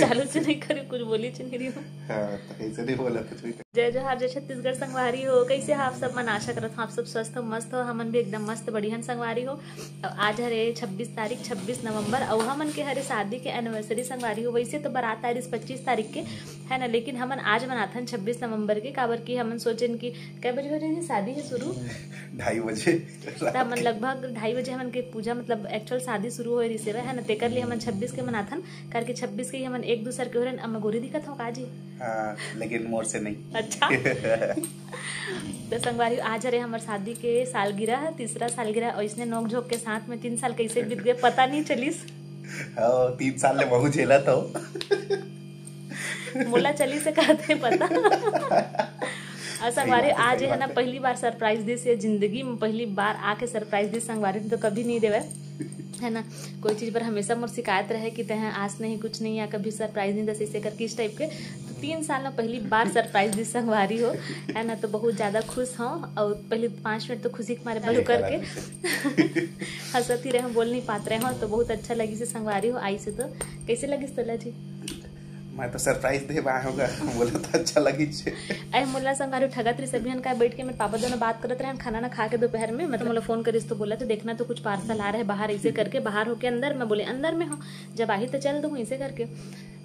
चालू से नहीं करी, कुछ बोली नहीं रही हूँ। कैसे नहीं बोला कुछ भी। जय जोहार, जय छत्तीसगढ़ संगवारी हो। कैसे आप सब? मन आशा करत हूँ आप सब स्वस्थ हो, मस्त हो। हमन भी एकदम मस्त बढ़िया संगवारी हो। आज हरे 26 तारीख 26 नवंबर और हमन के हरे शादी के एनिवर्सरी संगवारी हो। वैसे तो बारात आई 25 तारीख के है ना, लेकिन हमन आज मनाथन 26 नवंबर के। काबर की हमन सोचेन की कै बजे हो रही शादी है शुरू? 2:30 बजे। हमन लगभग 2:30 बजे हमन के पूजा मतलब एक्चुअल शादी शुरू हो रही है ना, तेकर लिए हमन 26 के मनाथन करके 26 के हमन एक दूसर के हो रहे। अब गोरी दिखत हो काजी? हाँ, लेकिन मोर से नहीं। अच्छा। तो संगवारी आज हरे हमारे शादी के सालगिरह है, 3रा सालगिरह, और इसने नोक झोंक के साथ में 3 साल कैसे बीत गए पता नहीं चलिस। 3 साल ले बहु झेला तो मोला चली से कहते पता। और संगवारी आज है ना पहली बार सरप्राइज दी से जिंदगी में पहली बार आके सरप्राइज दी। संगवारी तो कभी नहीं देवे है ना, कोई चीज पर हमेशा मोर शिकायत रहे कि तह आज नहीं कुछ नहीं या कभी सरप्राइज नहीं दस ऐसे करके इस टाइप के। तो 3 साल में पहली बार सरप्राइज दी संगवारी हो है ना, तो बहुत ज्यादा खुश हूँ। और पहले 5 मिनट तो खुशी के मारे बंद करके हंसती रहे, बोल नहीं पाते रहे हो, तो बहुत अच्छा लगी से संगवारी हो आई से। तो कैसे लगी तोला जी? मैं तो सरप्राइज दे पाया होगा, बोला तो अच्छा लगी छे। अरे मुल्ला संगारू ठगत रही सभी का बैठ के मेरे पापा दोनों बात करते रहे, खाना ना खा के दोपहर में। मैं तो मुझे फोन करी तो बोला तो देखना तो कुछ पार्सल आ रहा है बाहर, ऐसे करके बाहर होके अंदर। मैं बोले अंदर में हूँ, जब आई तो चल दूँ ऐसे करके।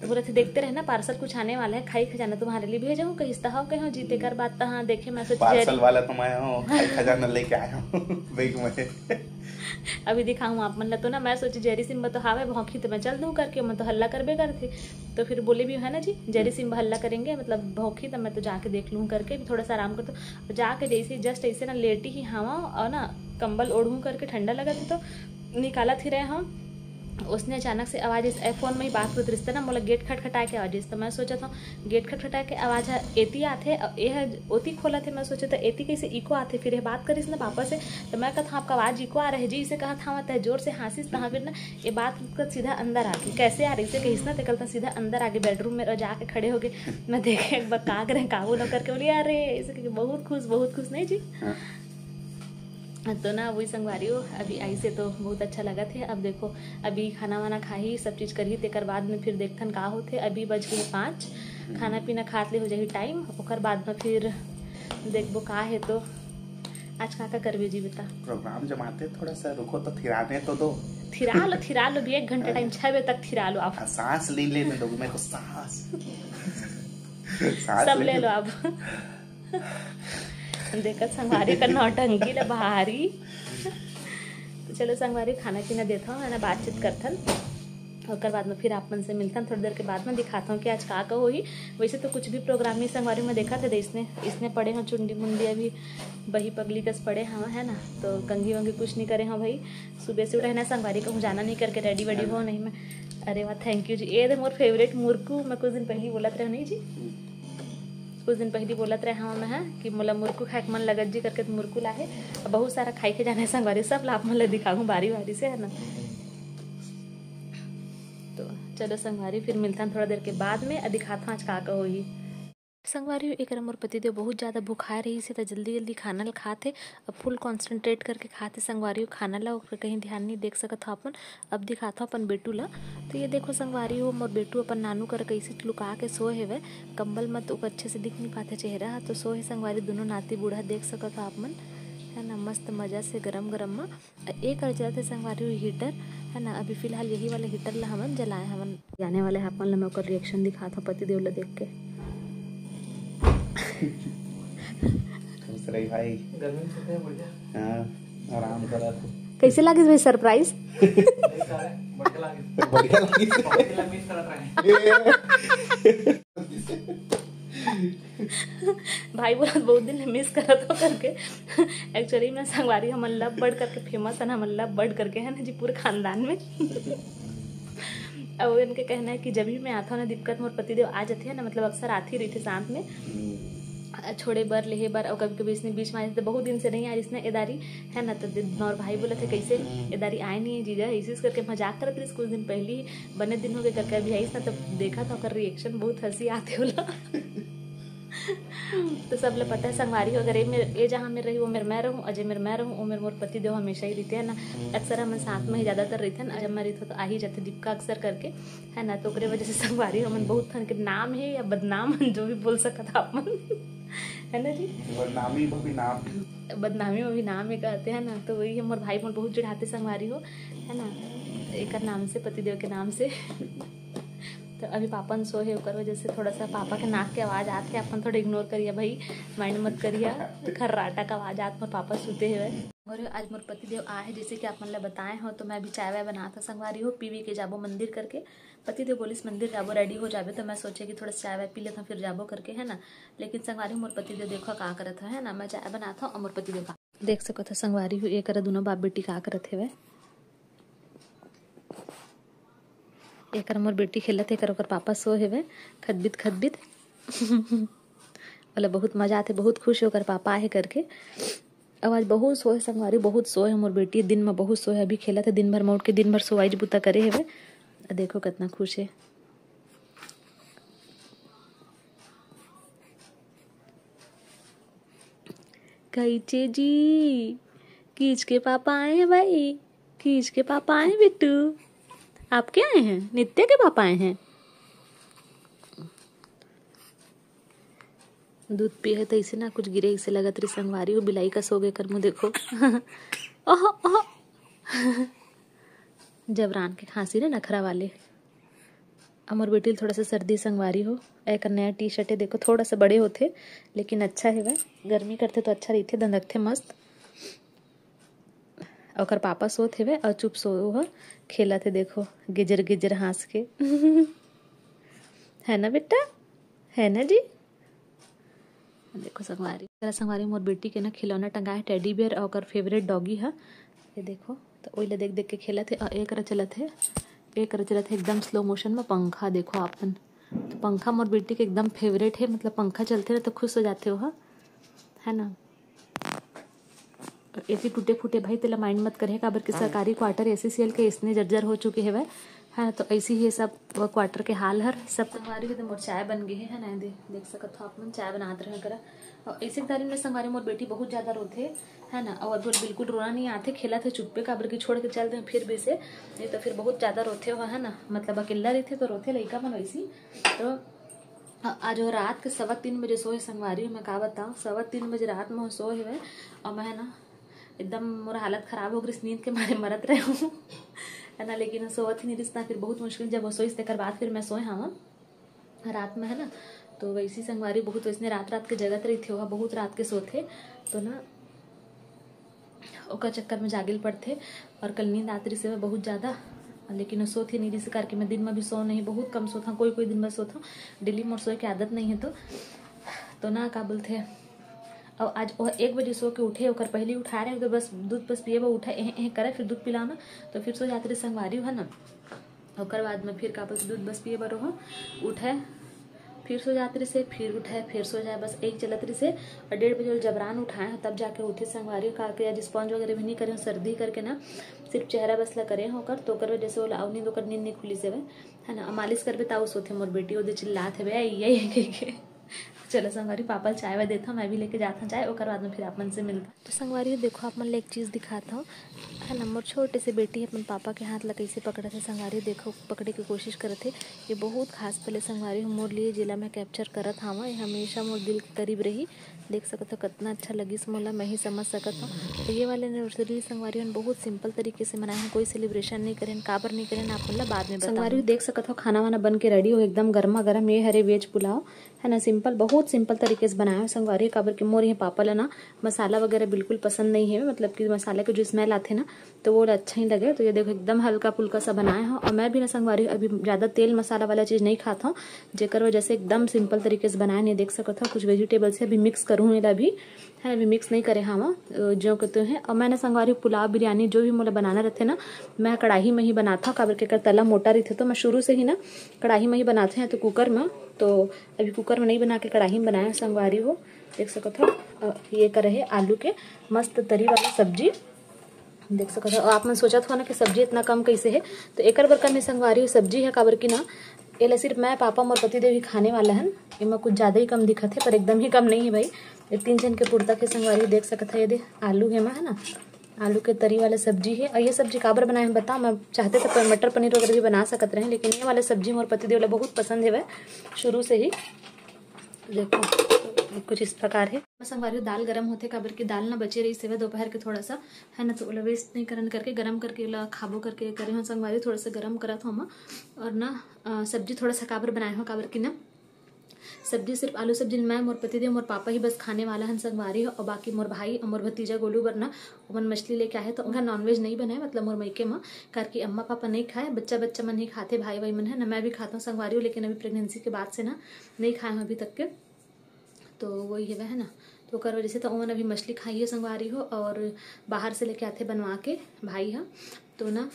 तो बोले थे देखते रहना पार्सल कुछ आने वाला है, खाई खजाना तुम्हारे लिए भेजा हूँ, कहीं हो कहीं जीते कर बात। हाँ देखे मैं पार्सल वाला तो मैं हूँ, खाई खजाना लेके आया हूँ बैग में। अभी दिखाऊँ आप मन तो ना, मैं सोची जेरी सिंह तो हावे भौंकी तो मैं चल दूँ करके, मैं तो हल्ला करबे कर थी। तो फिर बोले भी है ना जी जेरी सिंह हल्ला करेंगे मतलब भौंकी, तो मैं तो जाके देख लूँ करके थोड़ा सा आराम कर। तो जाके जैसे जस्ट ऐसे ना लेटी ही हवा और ना कंबल ओढ़ूँ करके ठंडा लगा थी, तो निकाला थी रहे हम। उसने अचानक से आवाज़ इस फोन में ही बात होती रिश्ते ना, बोला गेट खटखटा के आवाज़। तो मैं सोचा था गेट खटखटा के आवाज़ एती आते ये ओती खोला थे। मैं सोचा था एती कैसे इको आते, फिर ये बात करी ना पापा से। तो मैं कहा आपका आवाज़ इको आ रहा है जी, इसे कहा था मैं जोर से हंसीस तहाँ फिर ना ये बात कर सीधा अंदर आ गई। कैसे आ रही से कहीं ना तो कल सीधा अंदर आ गई बेडरूम में और जाके खड़े हो गए। मैं देखे एक बार काग रहे काबू न करके बोली अरे ऐसे बहुत खुश नहीं जी। तो ना वही संगवारी हो अभी आई से तो बहुत अच्छा लगा थे। अब देखो अभी खाना वाना खाही सब चीज़ करी तेकर बाद में फिर देखथन का होते। अभी बज गए 5, खाना पीना खात ले हो जाए टाइम, ओकर बाद में फिर देखबो का है। तो आज का करबे जी बता? प्रोग्राम जमाते थोड़ा सा रुको तो थिराने तो दो। थिरा लो भी 1 घंटा टाइम 6 बजे तक थिरा लो आप। सांस ले लेने दो मेरे को, सांस सब ले लो आप। देखा संगवारी का नौटंकी ले भारी। तो चलो संगवारी खाना पीना देता हूँ है ना, बातचीत करथन और बाद में फिर आप मन से मिलता थोड़ी देर के बाद में दिखाता हूँ कि आज का हो ही। वैसे तो कुछ भी प्रोग्राम नहीं संगवारी में देखा था, इसने पढ़े हैं चुंडी मुंडी अभी बही पगली कस पड़े हाँ है ना, तो कंघी वंगी कुछ नहीं करे हाँ भाई। सुबह से उठे ना संगवारी को जाना नहीं करके रेडी वेडी हो नहीं मैं। अरे वाह थैंक यू जी, ये मोर फेवरेट मुर्कू। मैं कुछ दिन पहले बोला था नहीं जी, कुछ दिन पहले बोलत रहे हाँ मैं कि मोला मुर्कू खाए मन लगत जी करके मुर्कू लाहे। बहुत सारा खाई के जाने संगवारी सब लाभ मन दिखाऊँ बारी बारी से है ना। तो चलो संगवारी फिर मिलता थोड़ा देर के बाद में, दिखाता आज का होगी। संगवारी एक मोर पतिदेव बहुत ज़्यादा बुखार रही से तो जल्दी खाना ला खाते, अब फुल कॉन्सेंट्रेट करके खाते संगवारी खाना ला, कहीं ध्यान नहीं देख सकता अपन। अब दिखाता अपन बेटू ला। तो ये देखो संगवारी हो मोर बेटू अपन नानू कर कैसे लुका के सोए है, कंबल मत तो अच्छे से दिख नहीं पाते चेहरा, तो सोए संगवारी दोनों नाती बूढ़ा देख सकता अपन है ना, मस्त मज़ा से गरम में एक कर जाते संगवारी हीटर है ना। अभी फिलहाल यही वाले हीटर ला हमन जलाए हमन जाने वाले हैं अपन ला। मैं ओकर रिएक्शन दिखाता पतिदेव ला देख के। खुश रही भाई, गर्मी से बढ़िया हां आराम करा। कैसे लगे भाई सरप्राइज? बढ़िया लगी मिस करत रहे भाई बहुत दिन मिस करत हो करके। एक्चुअली मैं संगवारी हम लव बर्ड करके फेमस है ना, हम लव बर्ड करके है ना जी पूरे खानदान में। अब इनके कहना है कि जब भी मैं आता हूँ ना दिक्कत मोर पतिदेव आ जाती है ना, मतलब अक्सर आती रही थी साथ में छोड़े बर लेहे बर, और कभी कभी इसने बीच में आए तो बहुत दिन से नहीं आई इसने एदारी है ना। तो और भाई बोले थे कैसे एदारी आए नहीं है जीजा, इसी करके मजाक करते रही कुछ दिन पहले ही बने दिन हो गए करके अभी आई ना, तब देखा था रिएक्शन बहुत हंसी आते होला। तो सब लोग पता है संगवारी अगर ये जहाँ में रही वो मेरे मैं रहूँ, अजय मेरे मैं रहूँ, वो मेरे मोर पति देव हमेशा ही रहते हैं ना। अक्सर हम साथ में ही ज़्यादातर रहते हैं ना। जब मैं रहते तो आ ही जाते दीपिका अक्सर करके, है ना। तो ओकरे वजह से संगवारी हमन बहुत थन के नाम है या बदनाम जो भी बोल सकता अपन, है ना जी। बदनामी में भी नाम ही कहते हैं ना। तो वही हमारे भाई मोर बहुत चिढ़ाते संगवारी हो, है ना, एक नाम से, पतिदेव के नाम से। तो अभी पापन सो है ओकर वजह से थोड़ा सा पापा के नाक के आवाज़ आते हैं, अपन थोड़ा इग्नोर करिए भाई, माइंड मत करिए। खर्राटा का आवाज़ आते मोर पापा सोते हुए। और आज मोर पतिदेव आए जैसे कि आप मन बताए हो। तो मैं अभी चाय वाय बना था संगवारी हो, पीवी के जाबो मंदिर करके। पतिदेव बोलिस मंदिर जाबो रेडी हो जाबे, तो मैं सोचे कि थोड़ा चाय वाय पी लेता फिर जाबो करके, है ना। लेकिन संगवारी मोर पतिदेव देखो का करत है ना। मैं चाय बनाता हूँ और मोर पतिदेव का देख सको था संगवारी हो, ये कर दोनों बाप बेटी का करत है। एक मोर बेटी खेलत है, ओकर पापा सो हेवे खदबित बोला बहुत मजा आते, बहुत खुश होकर पापा आहे करके। आवाज बहुत सोए संगवारी, बहुत सोए मोर बेटी, दिन में बहुत सोए। अभी खेलत है दिन भर, मोट के दिन भर सोवाई बुता करे हेवे। देखो कितना खुश है। कैचे जी कीच के पापा आए हैं भाई, कीच के पापा आए हैं बिट्टू। आप क्या आए हैं? नित्य के पापा आए हैं। दूध पिए है तो इसे ना कुछ गिरे, इसे लगा तेरी संगवारी हो बिलाई का सो गए कर मुँह देखो। ओहो ओहो जबरान के खांसी ना नखरा वाले। अमर बेटी थोड़ा सा सर्दी संगवारी हो। एक नया टी शर्ट है देखो, थोड़ा सा बड़े होते लेकिन अच्छा है वह, गर्मी करते तो अच्छा रहते, दंदक थे मस्त। और पापा सोते हुए और चुप सो हो खेला थे देखो गिजर गिजर हंस के। है ना बेटा, है ना जी। देखो संगवारी मोर बेटी के ना खिलौना टंगा है, टेडी बियर और फेवरेट डॉगी है। ये देखो तो ओइला देख देख के खेला थे। और एक चलत है एकदम स्लो मोशन में पंखा। देखो आपन तो पंखा मोर बेटी के एकदम फेवरेट है, मतलब पंखा चलते रहे तो खुश हो जाते हो, है ना। ऐसे टूटे फूटे भाई तेला माइंड मत करे, काबर के सरकारी क्वार्टर SCCL के इसने जर्जर हो चुके हैं वह, है ना। तो ऐसे ही सब क्वार्टर के हाल हर सब संगवारी के। तो मोर चाय बन गई है ना, देख सकत हो आप मन चाय बनाते रहे करा। और ऐसे तारीफ में संगवारी मोर बेटी बहुत ज्यादा रोते, है ना। और बिल्कुल रोना नहीं आते, खेला थे चुप्पे काबर के छोड़ के चलते फिर भी से, नहीं तो फिर बहुत ज्यादा रोते हो, है ना। मतलब अकेला रहते तो रोते लड़का मन वैसी। तो आज वो रात के 3:15 बजे सोए संगवारी। मैं का बताऊँ 3:15 बजे रात में सोए हुए। और मैं ना एकदम मोर हालत खराब हो गई, नींद के मारे मरत रहे हूँ, है ना। लेकिन सोवत ही नहीं रिश्ता, फिर बहुत मुश्किल जब वो सोई तेकर बाद फिर मैं सोए हाँ रात में, है ना। तो वैसी संगवारी बहुत वैसने रात के जगत रही थे, वहाँ बहुत रात के सोते तो ना ओका चक्कर में जागिल पड़ते। और कल नींद आती से बहुत ज़्यादा, लेकिन सोती नहीं जिस करके मैं दिन में भी सो नहीं, बहुत कम सोता हूँ, कोई दिन में सोता हूँ, डेली मोर सोए की आदत नहीं है। तो ना का बोलते और आज 1 बजे सो के उठे, ओकर पहले उठा रहे तो बस दूध बस पिए उठा करे, फिर दूध पिलाना तो फिर सो जाते रहे संगवारी, है ना। ओकर बाद में फिर का बोलते दूध बस पिए बरो हो उठे, फिर सो जाते रहे से, फिर उठाए फिर सो जाए, बस एक चलत रही से। और 1:30 बजे जबरान उठाए तब जाके उठे संगवारी का के। आज स्पॉन्ज वगैरह भी नहीं करे, सर्दी करके ना सिर्फ चेहरा बसला करे होकर, तो कर वजह से वो लाव नींद ओकर नींद नहीं खुली से, है ना। मालिश करबे ताऊ सोते मोर बेटी, ओदे चिल्लात है यही। चलो संगवारी पापा चाय वाय देता हूँ, मैं भी लेके जाता हूँ चाय, ओकर बाद में फिर आप मन से मिलता। तो संगवारी देखो आप मन एक चीज़ दिखाता हूँ, है ना। मोर छोटे से बेटी है अपन पापा के हाथ ला कैसे पकड़ा थे संगवारी, देखो पकड़े की कोशिश करत थे। ये बहुत खास पहले संगवारी मोर लिए जिला में कैप्चर करत हाँ, ये हमेशा मोर दिल के करीब रही। देख सकत हो कितना अच्छा लगी मोला, मैं ही समझ सकत हूँ। तो ये वाले एनिवर्सरी संगवारी बहुत सिंपल तरीके से मनाए हैं, कोई सेलिब्रेशन नहीं करें, काबर नहीं करें आप मतलब बाद में संगवारी देख सकत हो। खाना वाना बन के रेडी हो एकदम गर्मा गर्म, ये हरे वेज पुलाव, है ना। सिंपल बहुत सिंपल तरीके से बनाया है संगवारी, काबर के मोर यहाँ पापा ला ना मसाला वगैरह बिल्कुल पसंद नहीं है, मतलब कि मसाले के जो स्मेल आते ना तो वो अच्छा ही लगे। तो ये देखो एकदम हल्का फुल्का सा बनाया है। और मैं भी ना संगवारी अभी ज़्यादा तेल मसाला वाला चीज़ नहीं खाता हूँ, जेकर वजह से एकदम सिंपल तरीके से बनाया। नहीं देख सकते हो कुछ वेजिटेबल से अभी मिक्स करूँ अभी, है अभी मिक्स नहीं करे हाँ जो कहते हैं। और मैंने संगवारी पुलाव बिरयानी जो भी मुझे बनाना रहते ना, मैं कढ़ाई में ही बनाता हूँ, काबर के तला मोटा रहते तो मैं शुरू से ही ना कढ़ाई में ही बनाते हैं, तो कुकर में। तो अभी कुकर में नहीं बना के कढ़ाई में बनाया संगवारी हो, देख सकते हो। ये करे है आलू के मस्त तरी वाली सब्जी, देख सकते हो। आप मन सोचा था ना कि सब्जी इतना कम कैसे है, तो एक बरकर में संगवारी सब्जी है, काबर की ना ये सिर्फ मैं पापा मोर पति देव ही खाने वाला है। इमा कुछ ज़्यादा ही कम दिखत है, पर एकदम ही कम नहीं है भाई। ये 3 जन के पुरता के संगवारी देख सकत है। ये दे आलू है है ना, आलू के तरी वाला सब्जी है। और ये सब्जी काबर बनाए हम बताओ, मैं चाहते तो मटर पनीर वगैरह भी बना सकते रहे, लेकिन ये वाला सब्जी मोर पति देव बहुत पसंद है वह शुरू से ही। देखो तो कुछ इस प्रकार है। मैं संगवारी दाल गरम होते काबर की दाल ना बचे रही सेवा दोपहर के थोड़ा सा है ना, तो ओला वेस्ट नहीं करन करके गरम करके ला खाबो करके करे हो संगवारी थोड़ा सा गरम करा था हम। और ना सब्जी थोड़ा सा काबर बनाए हो काबर की ना सब्जी सिर्फ आलू सब्जी मैं मोर पति देव मोर पापा ही बस खाने वाला हन संगवारी हो। और बाकी मोर भाई और मोर भतीजा गोलू बरना ओमन मछली लेके आए तो उनका नॉनवेज नहीं बनाए, मतलब मोर मायके में करके अम्मा पापा नहीं खाए, बच्चा मन ही खाते, भाई भाई मन है ना, मैं भी खाता हूँ संगवारी हो, लेकिन अभी प्रेगनेंसी के बाद से ना नहीं खाए हैं अभी तक के, तो वही है वह है ना। तो कर वजह से तो उन्होंने अभी मछली खाई है संगवारी हो, और बाहर से लेके आते बनवा के भाई है, तो ना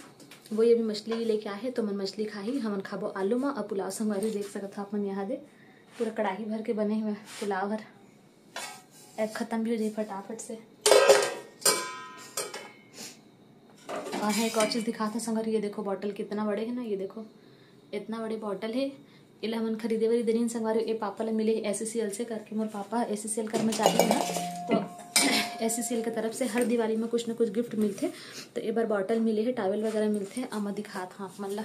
वही अभी मछली लेके आए तो मन मछली खाई, हमन खाबो आलू में और पुलाव संगवारी देख सकता अपन यहाँ दे पूरा कढ़ाई भर के बने हुए पुलाव भर एक खत्म भी हो जाए फटाफट से। और है एक और चीज़ दिखा था संगवारी, ये देखो बॉटल कितना बड़े है ना, ये देखो इतना बड़े बॉटल है। इला हमन खरीदे वाली दिन संगवारी ये पापा ला मिले SCCL से करके, मोर पापा SCCL कर्मचारी है ना, तो SCCL की तरफ से हर दिवाली में कुछ न कुछ गिफ्ट मिलते, तो एक बार बॉटल मिले है, टॉवल वगैरह मिलते, आमा दिखा था आप मन ला।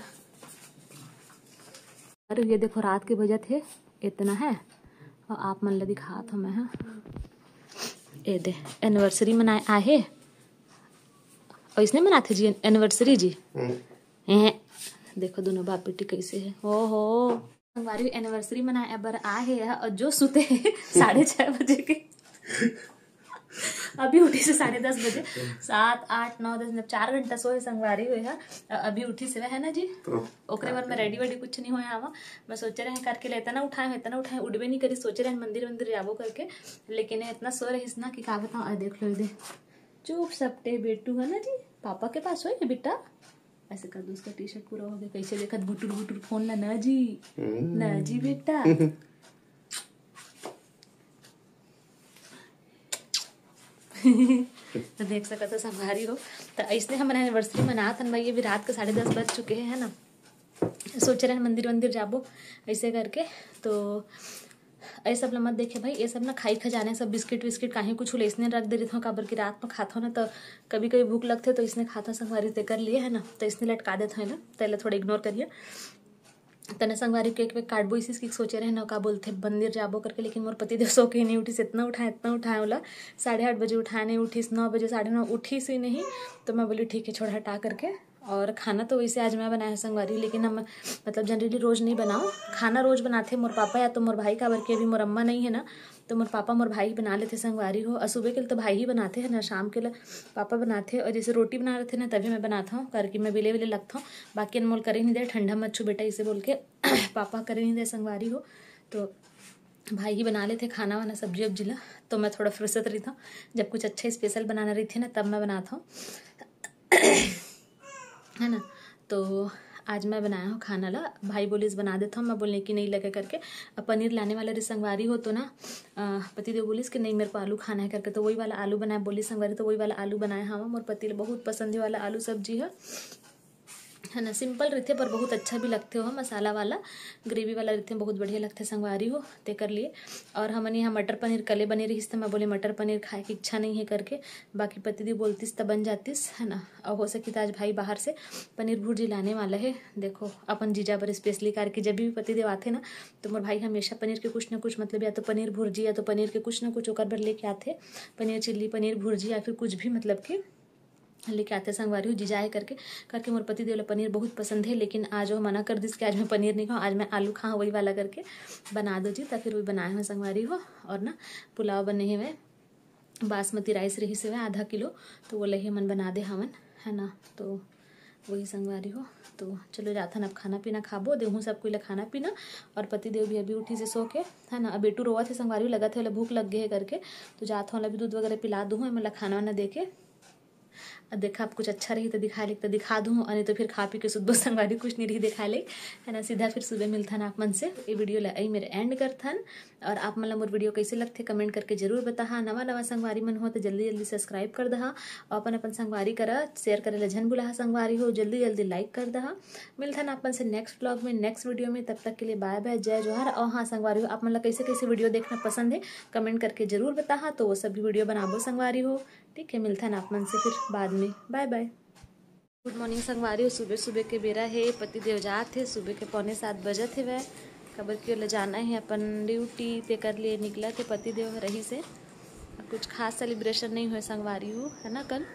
अरे ये देखो रात के बजट है इतना है, और आप मन ला दिखा था मैं। हाँ ये दे एनिवर्सरी मनाए आहे, और इसने मनाते जी एनिवर्सरी जी। देखो दोनों बाप बेटी कैसे है। ओहो संगवारी एनिवर्सरी मनाए बर आ है, और जो सुते 6:30 बजे के अभी उठी से 10:30 बजे, 7, 8, 9, 10 4 घंटा सोए संगवारी हुए है, अभी उठी से है ना जी। ओकरे बार में रेडी वेडी कुछ नहीं होया हवा, मैं सोचे रहे करके ले इतना उठाए उठबे नहीं करी, सोचे रहे मंदिर जाबो करके, लेकिन इतना सो रहीस ना कि का बताऊं। देख लो दे चुप सपटे बेटू है ना जी, पापा के पास हो बेटा, ऐसे कर दो उसका टी-शर्ट पूरा हो गया, कैसे देखत बुटुर फोन ला ना जी बेटा। तो देख सकते हो संगवारी हो, तो ऐसे हमारे एनिवर्सरी मनात हन भाई, ये भी रात के 10:30 बज चुके हैं ना, सोच रहे हैं मंदिर जाबो ऐसे करके। तो ये सब मत देखे भाई, ये सब ना खाई खजाने सब बिस्किट कहीं कुछ इसने रख दे रही था काबर की रात में खाता ना, तो कभी भूख लगते तो इसने खाता संगवारी ते कर लिए है ना, तो इसने लटका देते हैं ना, तो थोड़ा इग्नोर करिए। तने संगवारी केक वेक काटबो इसी की सोचे रहे ना का बोलते मंदिर जाबो करके, लेकिन मोर पति देव सो के नहीं उठी, इतना उठाए बोला 8:30 बजे उठाए नहीं उठी, 9 बजे 9:30 उठी सी नहीं, तो मैं बोली ठीक है छोड़ हटा करके। और खाना तो वैसे आज मैं बनाया संगवारी, लेकिन हम मतलब जनरली रोज़ नहीं बनाओ खाना, रोज़ बनाते मोर पापा या तो मोर भाई, का बल्कि अभी मोर अम्मा नहीं है ना, तो मोर पापा मोर भाई बना लेते संगवारी हो। और सुबह के लिए तो भाई ही बनाते हैं ना, शाम के लिए पापा बनाते, और जैसे रोटी बना रहे थे ना तभी मैं बनाता हूँ करके, मैं बेले लगता हूँ, बाकी अनमोल करे नहीं दे, ठंडा मत छू बेटा इसे बोल के पापा करे नहीं दे संगवारी हो, तो भाई ही बना लेते खाना वाना सब्जी वब्जी ला, तो मैं थोड़ा फुर्सत रही था, जब कुछ अच्छा स्पेशल बनाना रही थी ना तब मैं बनाता हूँ है ना। तो आज मैं बनाया हूँ खाना ला, भाई बोले इस बना देता हूँ, मैं बोलने की नहीं लगे करके। अब पनीर लाने वाला रही संगवारी हो, तो ना पति देव बोलिस कि नहीं मेरे को आलू खाना है करके, तो वही वाला आलू बनाया, बोली संगवारी तो वही वाला आलू बनाया। हाँ मोर पति बहुत पसंद वाला आलू सब्जी है ना, सिंपल रहते पर बहुत अच्छा भी लगते हो, मसाला वाला ग्रेवी वाला रहते बहुत बढ़िया लगते संगवारी हो, ते कर लिए। और हमने यहाँ मटर पनीर कले बने रही, तो मैं बोले मटर पनीर खाए की इच्छा नहीं है करके, बाकी पति दी बोलतीस तब बन जातीस है ना। और हो सकी तो आज भाई बाहर से पनीर भुर्जी लाने वाला है, देखो अपन जीजा पर स्पेशली करके, जब भी पति देव आते ना तो मोर भाई हमेशा पनीर के कुछ ना कुछ, मतलब या तो पनीर भुर्जी या तो पनीर के कुछ ना कुछ ओकर भर लेके आते, पनीर चिल्ली पनीर भुर्जी या फिर कुछ भी मतलब कि लेके आते संगवारी हो। जीजाए करके मोर पति देव पनीर बहुत पसंद है, लेकिन आज वो मना कर दी कि आज मैं पनीर नहीं खाऊँ, आज मैं आलू खाऊँ, वही वाला करके बना दो जी, तो फिर वही बनाए हुए संगवारी हो। और ना पुलाव बने हुए बासमती राइस रही से 1/2 किलो, तो वो लही मन बना दे हमन है ना, तो वही संगवारी हो। तो चलो जाथन अब खाना पीना खाबो, देहूँ सब कोई खाना पीना, और पति देव भी अभी उठी से सो के है ना। अब बेटू रोआ थे संगवारी लगा थे भूख लग गए है करके, तो जात हूँ अभी दूध वगैरह पिला दूँ, मतलब खाना वाना दे के देखा आप कुछ अच्छा रही तो दिखा ले तो दिखा दूँ, और नहीं तो फिर खा पी के सुबह संगवारी कुछ नहीं रही दिखा ले, है ना। सीधा फिर सुबह मिलथन आप मन से। ये वीडियो ला मेरे एंड करथन, और आप मतलब मोर वीडियो कैसे लगते कमेंट करके जरूर बताहा। नवा संगवारी मन हो तो जल्दी जल्दी सब्सक्राइब कर दहा, और अपन संगवारी करा शेयर करे ला झन बुलाहा। संगवारी हो जल्दी जल्दी लाइक कर दहा। मिलथन आप मन से नेक्स्ट ब्लॉग में, नेक्स्ट वीडियो में। तब तक के लिए बाय बाय, जय जोहार। और हाँ संगवारी हो, आप मतलब कैसे कैसे वीडियो देखना पसंद है कमेंट करके जरूर बताहा, तो वो सभी वीडियो बनाबो संगवारी हो। ठीक है, मिलता है आप मन से फिर बाद में। Bye bye. गुड मॉर्निंग संगवारी हो। सुबह सुबह के बेरा है, पति देव जात है, सुबह के 6:45 बजत है। वह खबर क्यों ले जाना है अपन ड्यूटी ते कर लिए निकला थे पति देव रही से। कुछ खास सेलिब्रेशन नहीं हुए संगवारी हो, है ना कल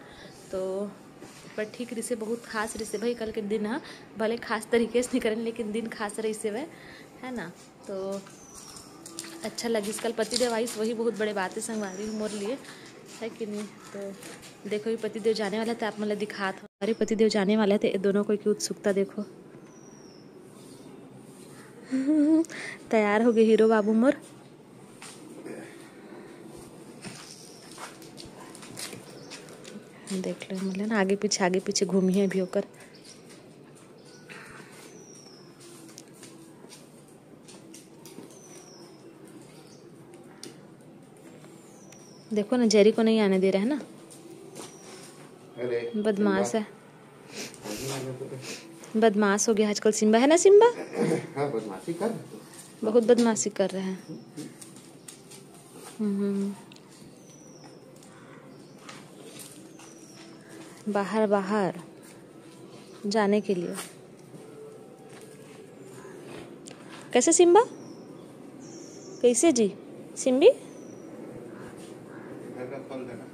तो, पर ठीक रही से, बहुत खास रही से भाई। कल के दिन हाँ भले खास तरीके से नहीं करें, लेकिन दिन खास रही से वह, है ना। तो अच्छा लगी कल पति देव आई, वही बहुत बड़े बात है संगवारी हो मोर लिए, है कि नहीं। तो देखो ये पतिदेव जाने वाला था, आप मतलब दिखा था। अरे पतिदेव जाने वाले थे, दोनों को की उत्सुकता देखो। तैयार हो गए हीरो बाबू मोर। देख लो मतलब ना आगे पीछे घूमी है भी होकर। देखो ना जेरी को नहीं आने दे रहा है ना, बदमाश है, बदमाश हो गया आजकल सिम्बा, है ना सिम्बा। हाँ, बदमाशी कर, बहुत बदमाशी कर रहे हैं। बाहर बाहर जाने के लिए। कैसे सिम्बा, कैसे जी सिम्बी। खोल देना।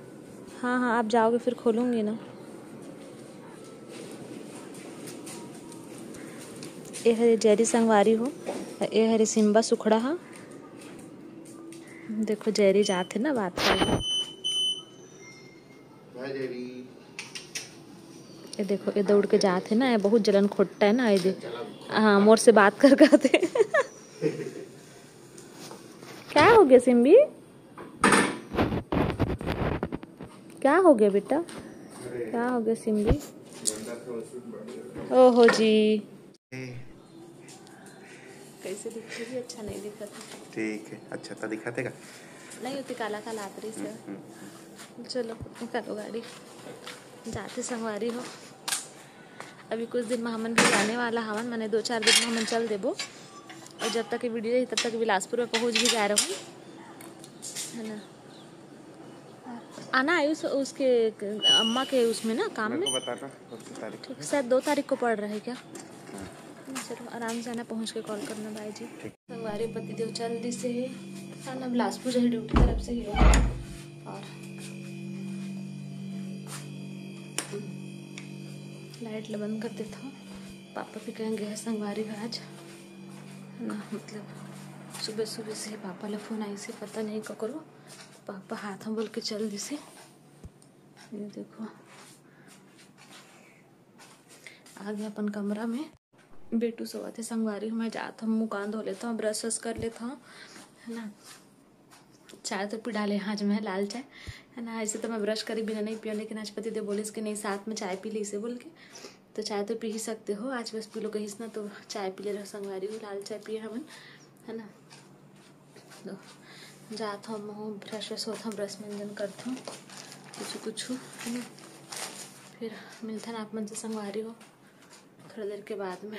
हाँ हाँ आप जाओगे फिर खोलूंगी ना। ये हरे जेरी संगवारी हो, ये हरे सिम्बा सुखड़ा हा। देखो जेरी जाते ना बात कर। ये देखो ये दौड़ के जाते ना, ये बहुत जलन खोटता है ना ये। हाँ मोर से बात कर करते। क्या हो गया सिम्बी, क्या हो गया बेटा, क्या हो गया सिम्बी। ओहो जी कैसे दिखते भी अच्छा नहीं दिखता। ठीक है, अच्छा तो दिखातेगा नहीं होती, काला काला आतरी से। चलो निकालो गाड़ी, जाते संगवारी हो। अभी कुछ दिन में हमन भी जाने वाला हवन, मैंने 2-4 दिन में हमन चल देबो। और जब तक ये वीडियो रही तब तक बिलासपुर में पहुंच भी जा रहा हूँ, है ना। आना आयुष उसके अम्मा के उसमें ना काम में, बताना ठीक शायद 2 तारीख को पड़ रहा है क्या। चलो आराम से आना, पहुँच के कॉल करना। बाय जी। संगवारी पतिदेव चल दी से है, बिलासपुर जो ड्यूटी तरफ से ही हो। और लाइट बंद कर देता हूँ। पापा भी कहेंगे है संगवारी आज, है ना। मतलब सुबह सुबह से पापा ले फोन आई से, पता नहीं क्या करो। पापा हाथ में बोल के चल दी से। ये देखो आ गया अपन कमरा में। बेटू सोवा थे संगवारी हूँ, मैं जाता हूँ मुँह कान धो लेता हूँ, ब्रश व्रश कर लेता हूँ, है ना। चाय तो पी डाले आज मैं, लाल चाय, है ना। ऐसे तो मैं ब्रश करी बिना नहीं पिया, लेकिन आज पति देव बोले इसके नहीं साथ में चाय पी ली इसे बोल के, तो चाय तो पी ही सकते हो आज, बस पी लो कहीं ना, तो चाय पी ले रहा संगवारी हो, लाल चाय पिए हमन, है ना। तो जाता हूँ ब्रश व्रश होता हूँ, ब्रश मंजन करता हूँ कुछ है ना। फिर मिलता है आप मन से संगवारी हो थोड़ी देर के बाद में।